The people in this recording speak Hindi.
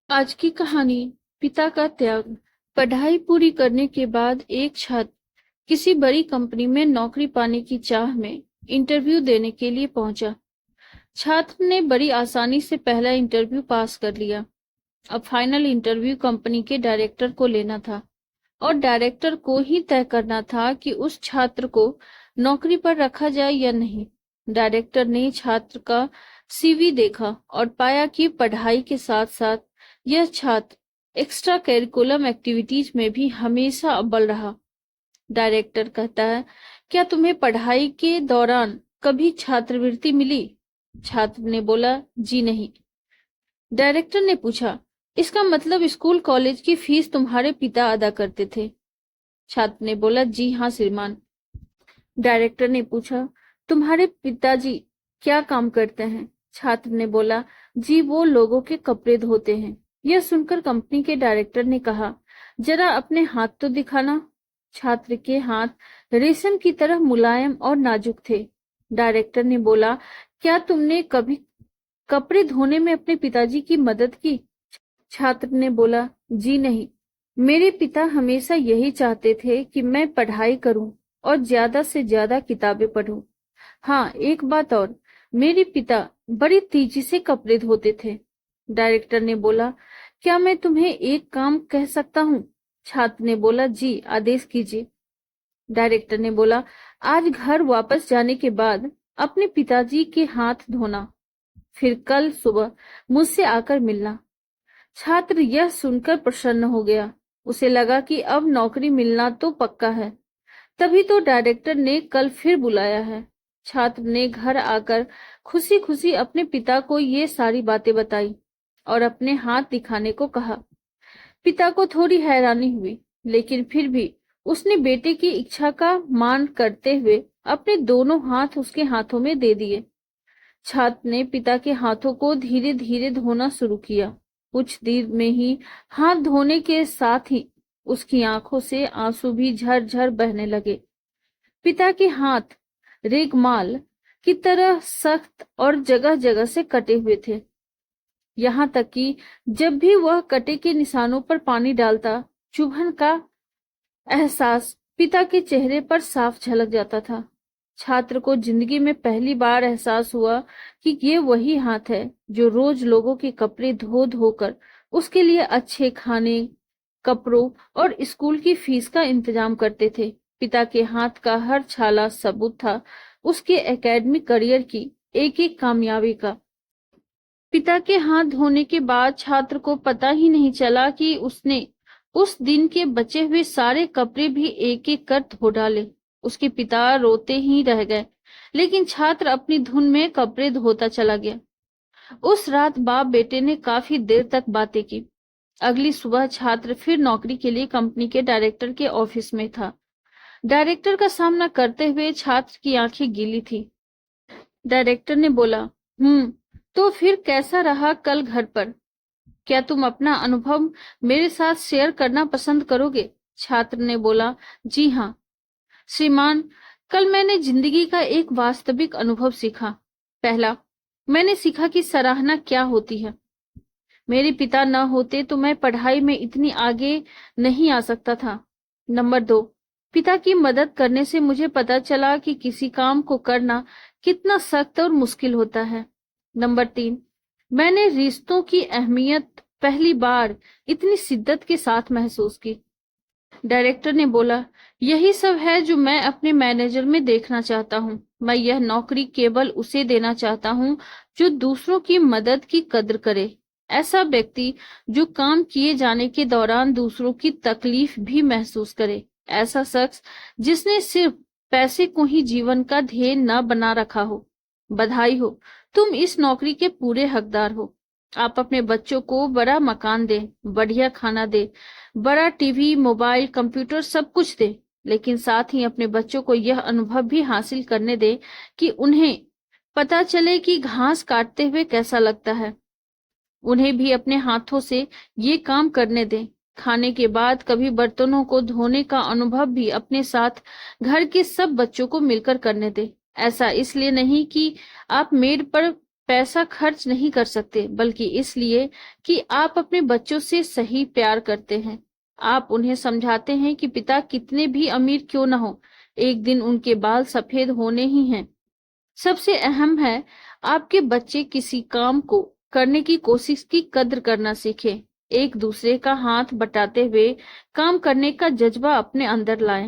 आज की कहानी पिता का त्याग। पढ़ाई पूरी करने के बाद एक छात्र किसी बड़ी कंपनी में नौकरी पाने की चाह में इंटरव्यू देने के लिए पहुंचा। छात्र ने बड़ी आसानी से पहला इंटरव्यू पास कर लिया। अब फाइनल इंटरव्यू कंपनी के डायरेक्टर को लेना था और डायरेक्टर को ही तय करना था कि उस छात्र को नौकरी पर रखा जाए या नहीं। डायरेक्टर ने छात्र का सीवी देखा और पाया कि पढ़ाई के साथ साथ यह छात्र एक्स्ट्रा करिकुलम एक्टिविटीज में भी हमेशा अव्वल रहा। डायरेक्टर कहता है, क्या तुम्हें पढ़ाई के दौरान कभी छात्रवृत्ति मिली? छात्र ने बोला, जी नहीं। डायरेक्टर ने पूछा, इसका मतलब स्कूल कॉलेज की फीस तुम्हारे पिता अदा करते थे? छात्र ने बोला, जी हाँ श्रीमान। डायरेक्टर ने पूछा, तुम्हारे पिताजी क्या काम करते हैं? छात्र ने बोला, जी वो लोगों के कपड़े धोते हैं। यह सुनकर कंपनी के डायरेक्टर ने कहा, जरा अपने हाथ तो दिखाना। छात्र के हाथ रेशम की तरह मुलायम और नाजुक थे। डायरेक्टर ने बोला, क्या तुमने कभी कपड़े धोने में अपने पिताजी की मदद की? छात्र ने बोला, जी नहीं। मेरे पिता हमेशा यही चाहते थे कि मैं पढ़ाई करूं और ज्यादा से ज्यादा किताबें पढूं। हाँ, एक बात और, मेरे पिता बड़ी तेजी से कपड़े धोते थे। डायरेक्टर ने बोला, क्या मैं तुम्हें एक काम कह सकता हूँ? छात्र ने बोला, जी आदेश कीजिए। डायरेक्टर ने बोला, आज घर वापस जाने के बाद अपने पिताजी के हाथ धोना, फिर कल सुबह मुझसे आकर मिलना। छात्र यह सुनकर प्रसन्न हो गया। उसे लगा कि अब नौकरी मिलना तो पक्का है। तभी तो डायरेक्टर ने कल फिर बुलाया है। छात्र ने घर आकर खुशी खुशी अपने पिता को ये सारी बातें बताई और अपने हाथ दिखाने को कहा। पिता को थोड़ी हैरानी हुई, लेकिन फिर भी उसने बेटे की इच्छा का मान करते हुए अपने दोनों हाथ उसके हाथों में दे दिए। छात्र ने पिता के हाथों को धीरे धीरे धोना शुरू किया। कुछ देर में ही हाथ धोने के साथ ही उसकी आंखों से आंसू भी झरझर बहने लगे। पिता के हाथ रेगमाल की तरह सख्त और जगह जगह से कटे हुए थे। यहाँ तक कि जब भी वह कटे के निशानों पर पानी डालता, चुभन का एहसास पिता के चेहरे पर साफ झलक जाता था। छात्र को जिंदगी में पहली बार एहसास हुआ कि ये वही हाथ है जो रोज लोगों के कपड़े धो धोकर उसके लिए अच्छे खाने, कपड़ों और स्कूल की फीस का इंतजाम करते थे। पिता के हाथ का हर छाला सबूत था उसके एकेडमिक करियर की एक एक कामयाबी का। पिता के हाथ धोने के बाद छात्र को पता ही नहीं चला कि उसने उस दिन के बचे हुए सारे कपड़े भी एक एक कर धो डाले। उसके पिता रोते ही रह गए, लेकिन छात्र अपनी धुन में कपड़े धोता चला गया। उस रात बाप बेटे ने काफी देर तक बातें की। अगली सुबह छात्र फिर नौकरी के लिए कंपनी के डायरेक्टर के ऑफिस में था। डायरेक्टर का सामना करते हुए छात्र की आंखें गीली थी। डायरेक्टर ने बोला, तो फिर कैसा रहा कल घर पर? क्या तुम अपना अनुभव मेरे साथ शेयर करना पसंद करोगे? छात्र ने बोला, जी हाँ श्रीमान, कल मैंने जिंदगी का एक वास्तविक अनुभव सीखा। पहला, मैंने सीखा कि सराहना क्या होती है। मेरे पिता न होते तो मैं पढ़ाई में इतनी आगे नहीं आ सकता था। नंबर 2, पिता की मदद करने से मुझे पता चला कि किसी काम को करना कितना सख्त और मुश्किल होता है। नंबर 3, मैंने रिश्तों की अहमियत पहली बार इतनी शिद्दत के साथ महसूस की। डायरेक्टर ने बोला, यही सब है जो मैं अपने मैनेजर में देखना चाहता हूँ। मैं यह नौकरी केवल उसे देना चाहता हूँ जो दूसरों की मदद की कद्र करे। ऐसा व्यक्ति जो काम किए जाने के दौरान दूसरों की तकलीफ भी महसूस करे। ऐसा शख्स जिसने सिर्फ पैसे को ही जीवन का ध्येय न बना रखा हो। बधाई हो, तुम इस नौकरी के पूरे हकदार हो। आप अपने बच्चों को बड़ा मकान दे, बढ़िया खाना दे, बड़ा टीवी, मोबाइल, कंप्यूटर सब कुछ दे, लेकिन साथ ही अपने बच्चों को यह अनुभव भी हासिल करने दे कि उन्हें पता चले कि घास काटते हुए कैसा लगता है। उन्हें भी अपने हाथों से ये काम करने दें। खाने के बाद कभी बर्तनों को धोने का अनुभव भी अपने साथ घर के सब बच्चों को मिलकर करने दें। ऐसा इसलिए नहीं कि आप मेड पर पैसा खर्च नहीं कर सकते, बल्कि इसलिए कि आप अपने बच्चों से सही प्यार करते हैं। आप उन्हें समझाते हैं कि पिता कितने भी अमीर क्यों न हो, एक दिन उनके बाल सफेद होने ही हैं। सबसे अहम है, आपके बच्चे किसी काम को करने की कोशिश की कद्र करना सीखें। एक दूसरे का हाथ बटाते हुए काम करने का जज्बा अपने अंदर लाएं।